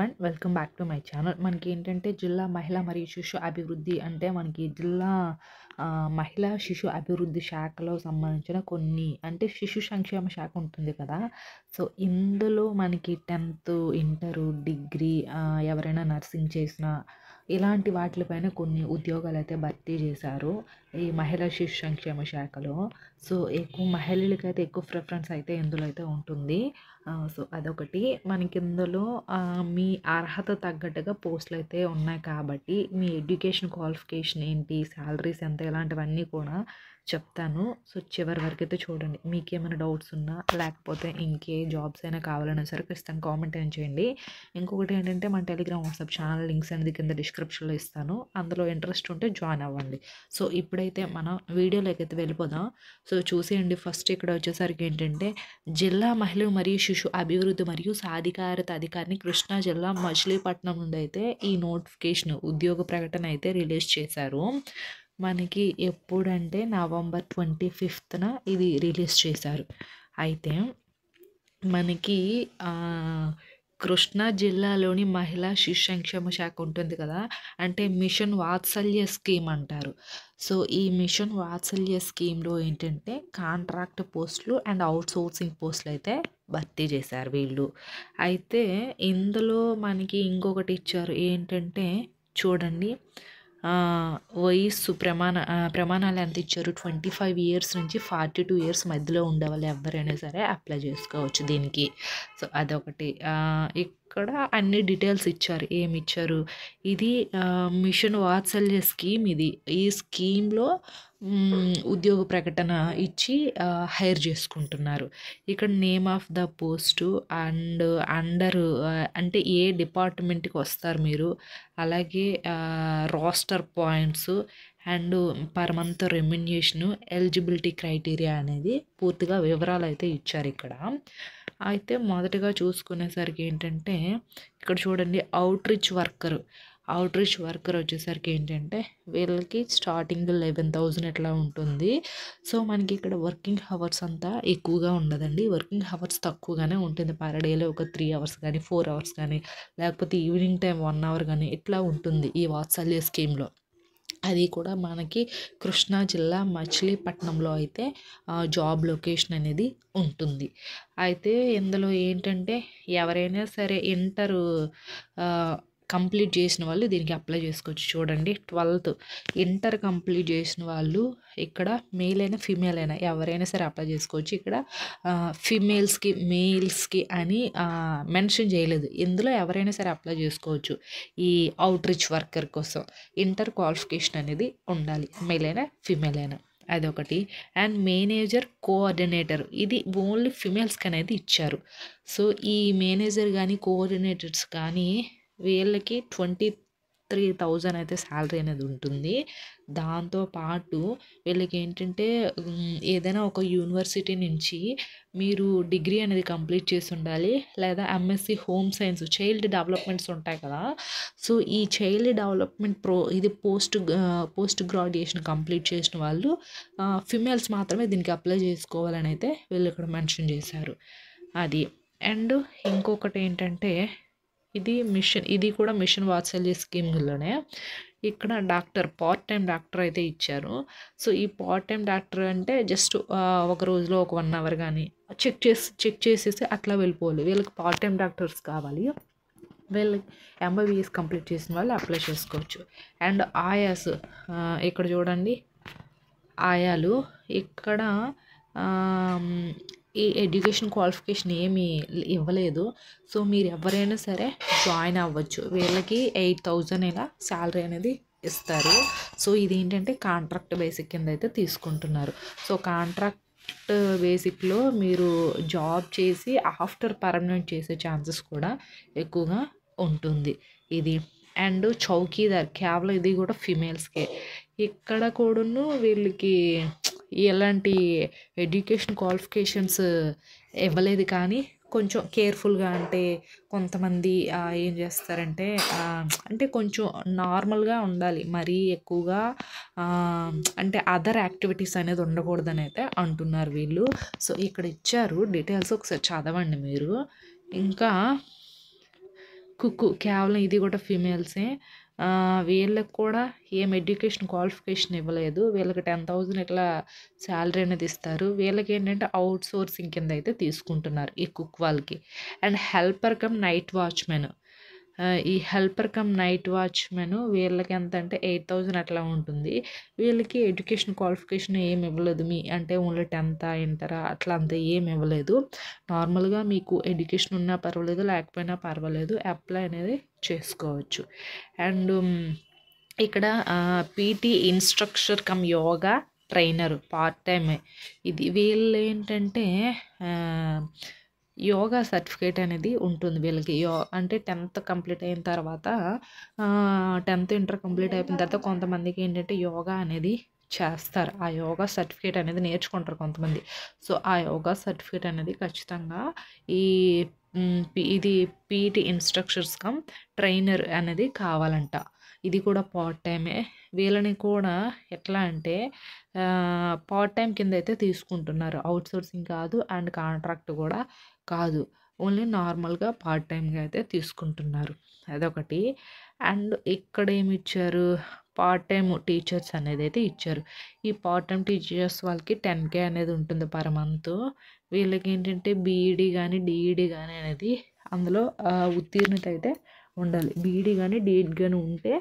Everyone welcome back to my channel. మనకి ఏంటంటే జిల్లా మహిళా మరియు శిశు అభివృద్ధి అంటే మనకి జిల్లా మహిళా శిశు అభివృద్ధి శాఖలో సంబంధించిన కొన్ని అంటే శిశు సంక్షేమ శాఖ ఉంటుంది కదా. సో ఇందులో మనకి 10th ఇంటరు డిగ్రీ ఎవరైనా నర్సింగ్ చేసిన ఇలాంటి వాటిపైన కొన్ని ఉద్యోగాలు అయితే భర్తీ చేశారు ఈ మహిళా శిశు సంక్షేమ శాఖలో. సో ఎక్కువ మహిళలకైతే ఎక్కువ ప్రిఫరెన్స్ అయితే ఇందులో అయితే ఉంటుంది. సో అదొకటి మనకి ఇందులో మీ అర్హత తగ్గట్టుగా పోస్టులు అయితే ఉన్నాయి కాబట్టి మీ ఎడ్యుకేషన్ క్వాలిఫికేషన్ ఏంటి, శాలరీస్ ఎంత, ఇలాంటివన్నీ కూడా చెప్తాను. సో చివరి వరకు అయితే చూడండి. మీకు ఏమైనా డౌట్స్ ఉన్నా లేకపోతే ఇంకే జాబ్స్ అయినా కావాలన్నా సరే ఖచ్చితంగా కామెంట్ అయినా చేయండి. ఇంకొకటి ఏంటంటే మన టెలిగ్రామ్ వాట్సాప్ ఛానల్ లింక్స్ అనేది కింద డిస్క్రిప్షన్లో ఇస్తాను. అందులో ఇంట్రెస్ట్ ఉంటే జాయిన్ అవ్వండి. సో ఇప్పుడైతే మనం వీడియోలోకి అయితే వెళ్ళిపోదాం. సో చూసేయండి. ఫస్ట్ ఇక్కడ వచ్చేసరికి ఏంటంటే జిల్లా మహిళ మరియు శిశు అభివృద్ధి మరియు సాధికారత అధికారిని కృష్ణా జిల్లా మచిలీపట్నం నుండి అయితే ఈ నోటిఫికేషన్ ఉద్యోగ ప్రకటన అయితే రిలీజ్ చేశారు. మనకి ఎప్పుడంటే November 25th ఇది రిలీజ్ చేశారు. అయితే మనకి కృష్ణా జిల్లాలోని మహిళా శిశు సంక్షేమ శాఖ ఉంటుంది కదా, అంటే మిషన్ వాత్సల్య స్కీమ్ అంటారు. సో ఈ మిషన్ వాత్సల్య స్కీమ్లో ఏంటంటే కాంట్రాక్ట్ పోస్టులు అండ్ అవుట్ సోర్సింగ్ పోస్టులు అయితే భర్తీ చేశారు వీళ్ళు. అయితే ఇందులో మనకి ఇంకొకటి ఇచ్చారు ఏంటంటే చూడండి, వయస్సు ప్రమాణాలు ఎంత ఇచ్చారు, 25 years నుంచి 42 years మధ్యలో ఉండేవాళ్ళు ఎవరైనా సరే అప్లై చేసుకోవచ్చు దీనికి. సో అదొకటి. ఇక్కడ అన్ని డీటెయిల్స్ ఇచ్చారు. ఏమి ఇచ్చారు, ఇది మిషన్ వాత్సల్య స్కీమ్. ఈ స్కీమ్లో ఉద్యోగ ప్రకటన ఇచ్చి హైర్ చేసుకుంటున్నారు. ఇక్కడ name of the post and under అంటే ఏ డిపార్ట్మెంట్కి వస్తారు మీరు, అలాగే roster points and per month remuneration, eligibility criteria అనేది పూర్తిగా వివరాలు అయితే ఇచ్చారు ఇక్కడ. అయితే మొదటగా చూసుకునేసరికి ఏంటంటే ఇక్కడ చూడండి, అవుట్ రీచ్ వర్కర్ వచ్చేసరికి ఏంటంటే వీళ్ళకి స్టార్టింగ్ 11,000 ఎట్లా ఉంటుంది. సో మనకి ఇక్కడ వర్కింగ్ అవర్స్ అంతా ఎక్కువగా ఉండదండి, వర్కింగ్ అవర్స్ తక్కువగానే ఉంటుంది. పర్ డేలో ఒక 3 hours కానీ 4 hours కానీ లేకపోతే ఈవినింగ్ టైం 1 hour కానీ ఇట్లా ఉంటుంది ఈ వాత్సల్య స్కీమ్లో. అది కూడా మనకి కృష్ణా జిల్లా మచిలీపట్నంలో అయితే జాబ్ లొకేషన్ అనేది ఉంటుంది. అయితే ఇందులో ఏంటంటే ఎవరైనా సరే కంప్లీట్ చేసిన వాళ్ళు దీనికి అప్లై చేసుకోవచ్చు. చూడండి, 12th ఇంటర్ కంప్లీట్ చేసిన వాళ్ళు ఇక్కడ మేల్ అయినా ఫీమేల్ అయినా ఎవరైనా సరే అప్లై చేసుకోవచ్చు. ఇక్కడ ఫీమేల్స్కి మేల్స్కి అని మెన్షన్ చేయలేదు. ఇందులో ఎవరైనా సరే అప్లై చేసుకోవచ్చు. ఈ అవుట్ రీచ్ వర్కర్ కోసం ఇంటర్ క్వాలిఫికేషన్ అనేది ఉండాలి, మేల్ అయినా ఫీమేల్ అయినా. అదొకటి. అండ్ మేనేజర్ కోఆర్డినేటర్ ఇది ఓన్లీ ఫిమేల్స్కి అనేది ఇచ్చారు. సో ఈ మేనేజర్ కానీ కోఆర్డినేటర్స్ కానీ వీళ్ళకి 23,000 అయితే శాలరీ అనేది ఉంటుంది. దాంతోపాటు వీళ్ళకి ఏంటంటే ఏదైనా ఒక యూనివర్సిటీ నుంచి మీరు డిగ్రీ అనేది కంప్లీట్ చేసి ఉండాలి, లేదా MSc home science child developments ఉంటాయి కదా. సో ఈ చైల్డ్ డెవలప్మెంట్ ఇది పోస్ట్ గ్రాడ్యుయేషన్ కంప్లీట్ చేసిన వాళ్ళు ఫిమేల్స్ మాత్రమే దీనికి అప్లై చేసుకోవాలని అయితే వీళ్ళు ఇక్కడ మెన్షన్ చేశారు. అది. అండ్ ఇంకొకటి ఏంటంటే ఇది కూడా మిషన్ వాత్సల్య స్కీమ్లోనే. ఇక్కడ పార్ట్ టైం డాక్టర్ అయితే ఇచ్చారు. సో ఈ పార్ట్ టైం డాక్టర్ అంటే జస్ట్ ఒక రోజులో ఒక 1 hour కానీ చెక్ చేసేసి అట్లా వెళ్ళిపోవాలి. వీళ్ళకి పార్ట్ టైం డాక్టర్స్ కావాలి. వీళ్ళకి MBBS కంప్లీట్ చేసిన వాళ్ళు అప్లై చేసుకోవచ్చు. అండ్ ఆయాస్ ఇక్కడ చూడండి, ఆయాలు ఇక్కడ ఈ ఎడ్యుకేషన్ క్వాలిఫికేషన్ ఏమీ ఇవ్వలేదు. సో మీరు ఎవరైనా సరే జాయిన్ అవ్వచ్చు. వీళ్ళకి 8,000 ఇలా శాలరీ అనేది ఇస్తారు. సో ఇది ఏంటంటే కాంట్రాక్ట్ బేసిక్ కింద అయితే తీసుకుంటున్నారు. సో కాంట్రాక్ట్ బేసిక్లో మీరు జాబ్ చేసి ఆఫ్టర్ పర్మనెంట్ చేసే ఛాన్సెస్ కూడా ఎక్కువగా ఉంటుంది ఇది. అండ్ చౌకీదార్ కేవలం ఇది కూడా ఫిమేల్స్కే. ఇక్కడ కూడాను వీళ్ళకి ఎలాంటి ఎడ్యుకేషన్ క్వాలిఫికేషన్స్ ఇవ్వలేదు, కానీ కొంచెం కేర్ఫుల్గా అంటే కొంతమంది ఏం చేస్తారంటే అంటే కొంచెం నార్మల్గా ఉండాలి, మరీ ఎక్కువగా అంటే అదర్ యాక్టివిటీస్ అనేది ఉండకూడదని అయితే అంటున్నారు వీళ్ళు. సో ఇక్కడ ఇచ్చారు డీటెయిల్స్, ఒకసారి చదవండి మీరు. ఇంకా కుక్కు కేవలం ఇది కూడా ఫీమేల్సే. వీళ్ళకి కూడా ఏం ఎడ్యుకేషన్ క్వాలిఫికేషన్ ఇవ్వలేదు. వీళ్ళకి 10,000 ఇట్లా శాలరీ అనేది ఇస్తారు. వీళ్ళకి ఏంటంటే అవుట్ సోర్సింగ్ కింద అయితే తీసుకుంటున్నారు ఈ కుక్ వాళ్ళకి. And helper cum night watchman, ఈ హెల్పర్ కమ్ నైట్ వాచ్మెన్ వీళ్ళకి ఎంత అంటే 8,000 అట్లా ఉంటుంది. వీళ్ళకి ఎడ్యుకేషన్ క్వాలిఫికేషన్ ఏమి ఇవ్వలేదు. అంటే ఓన్లీ 10th ఇంటరా అట్లా అంత ఏమి ఇవ్వలేదు. నార్మల్గా మీకు ఎడ్యుకేషన్ ఉన్నా పర్వాలేదు, లేకపోయినా పర్వాలేదు, అప్లై అనేది చేసుకోవచ్చు. అండ్ ఇక్కడ PT instructor come yoga trainer part టైమే. ఇది వీళ్ళు ఏంటంటే యోగా సర్టిఫికేట్ అనేది ఉంటుంది వీళ్ళకి. అంటే 10th కంప్లీట్ అయిన తర్వాత 10th ఇంటర్ కంప్లీట్ అయిపోయిన తర్వాత కొంతమందికి ఏంటంటే యోగా అనేది చేస్తారు. ఆ యోగా సర్టిఫికేట్ అనేది నేర్చుకుంటారు కొంతమంది. సో ఆ యోగా సర్టిఫికేట్ అనేది ఖచ్చితంగా ఈ ఇది పీటీ ఇన్స్ట్రక్టర్స్ కమ్ ట్రైనర్ అనేది కావాలంట. ఇది కూడా పార్ట్ టైమే. వీళ్ళని కూడా ఎట్లా అంటే పార్ట్ టైం కింద అయితే తీసుకుంటున్నారు. అవుట్సోర్సింగ్ కాదు అండ్ కాంట్రాక్ట్ కూడా కాదు. ఓన్లీ నార్మల్గా పార్ట్ టైంగా అయితే తీసుకుంటున్నారు. అదొకటి. అండ్ ఇక్కడ ఏమి ఇచ్చారు, పార్ట్ టైం టీచర్స్ అనేది అయితే ఇచ్చారు. ఈ పార్ట్ టైం టీచర్స్ వాళ్ళకి 10K అనేది ఉంటుంది పర్ మంత్. వీళ్ళకి ఏంటంటే బీఈడీ కానీ డిఈడీ కానీ అనేది అందులో ఉత్తీర్ణత అయితే ఉండాలి. బీఈడీ కానీ డిఈడీ కానీ ఉంటే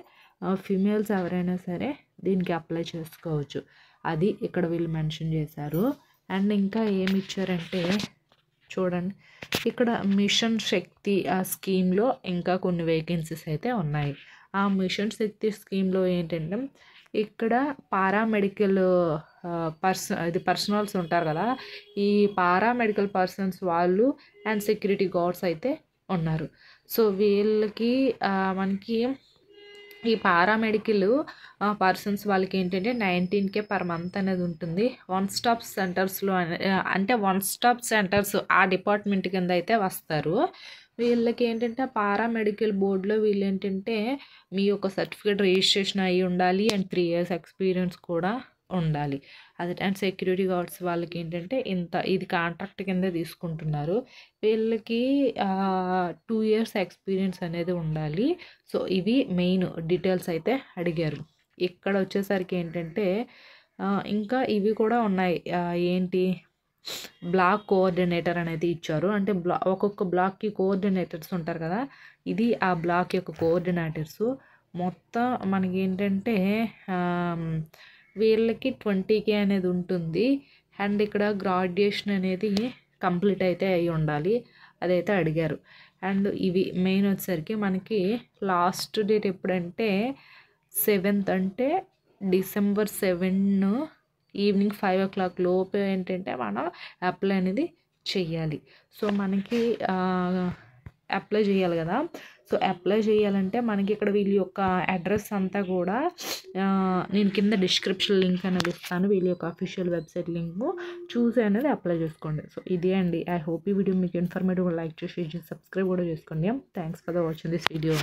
ఫిమేల్స్ ఎవరైనా సరే దీనికి అప్లై చేసుకోవచ్చు. అది ఇక్కడ వీళ్ళు మెన్షన్ చేశారు. అండ్ ఇంకా ఏమి ఇచ్చారంటే చూడండి, ఇక్కడ మిషన్ శక్తి ఆ స్కీమ్లో ఇంకా కొన్ని వేకెన్సీస్ అయితే ఉన్నాయి. ఆ మిషన్ శక్తి స్కీమ్లో ఏంటంటే ఇక్కడ పారామెడికల్ పర్సనల్స్ ఉంటారు కదా, ఈ పారామెడికల్ పర్సన్స్ వాళ్ళు అండ్ సెక్యూరిటీ గార్డ్స్ అయితే ఉన్నారు. సో వీళ్ళకి మనకి ఈ పారామెడికల్ పర్సన్స్ వాళ్ళకి ఏంటంటే 19K పర్ మంత్ అనేది ఉంటుంది. వన్ స్టాప్ సెంటర్స్లో అంటే వన్ స్టాప్ సెంటర్స్ ఆ డిపార్ట్మెంట్ కింద అయితే వస్తారు. వీళ్ళకి ఏంటంటే పారామెడికల్ బోర్డులో వీళ్ళు ఏంటంటే మీ యొక్క సర్టిఫికేట్ రిజిస్ట్రేషన్ అయ్యి ఉండాలి అండ్ 3 years ఎక్స్పీరియన్స్ కూడా ఉండాలి. అది అండ్ సెక్యూరిటీ గార్డ్స్ వాళ్ళకి ఏంటంటే ఇది కాంట్రాక్ట్ కింద తీసుకుంటున్నారు. వీళ్ళకి 2 years ఎక్స్పీరియన్స్ అనేది ఉండాలి. సో ఇవి మెయిన్ డీటెయిల్స్ అయితే అడిగారు. ఇక్కడ వచ్చేసరికి ఏంటంటే ఇంకా ఇవి కూడా ఉన్నాయి. ఏంటి, బ్లాక్ కోఆర్డినేటర్ అనేది ఇచ్చారు. అంటే ఒక్కొక్క బ్లాక్కి కోఆర్డినేటర్స్ ఉంటారు కదా, ఇది ఆ బ్లాక్ యొక్క కోఆర్డినేటర్స్. మొత్తం మనకి ఏంటంటే వీళ్ళకి 20K అనేది ఉంటుంది. అండ్ ఇక్కడ గ్రాడ్యుయేషన్ అనేది కంప్లీట్ అయితే అయి ఉండాలి, అదైతే అడిగారు. అండ్ ఇవి మెయిన్ వచ్చేసరికి మనకి లాస్ట్ డేట్ ఎప్పుడంటే 7th, అంటే December 7 ఈవినింగ్ 5 o'clock లోపు ఏంటంటే మనం అప్లై అనేది చెయ్యాలి. సో మనకి అప్లై చేయాలి కదా. సో అప్లై చేయాలంటే మనకి ఇక్కడ వీళ్ళ యొక్క అడ్రస్ అంతా కూడా నేను కింద డిస్క్రిప్షన్ లింక్ అనేది ఇస్తాను. వీళ్ళ యొక్క అఫీషియల్ వెబ్సైట్ లింక్ చూసి అనేది అప్లై చేసుకోండి. సో ఇదే అండి. ఐ హోప్ ఈ వీడియో మీకు ఇన్ఫర్మేటివ్. లైక్ చేసి సబ్స్క్రైబ్ కూడా చేసుకోండి. Thanks for watching this video.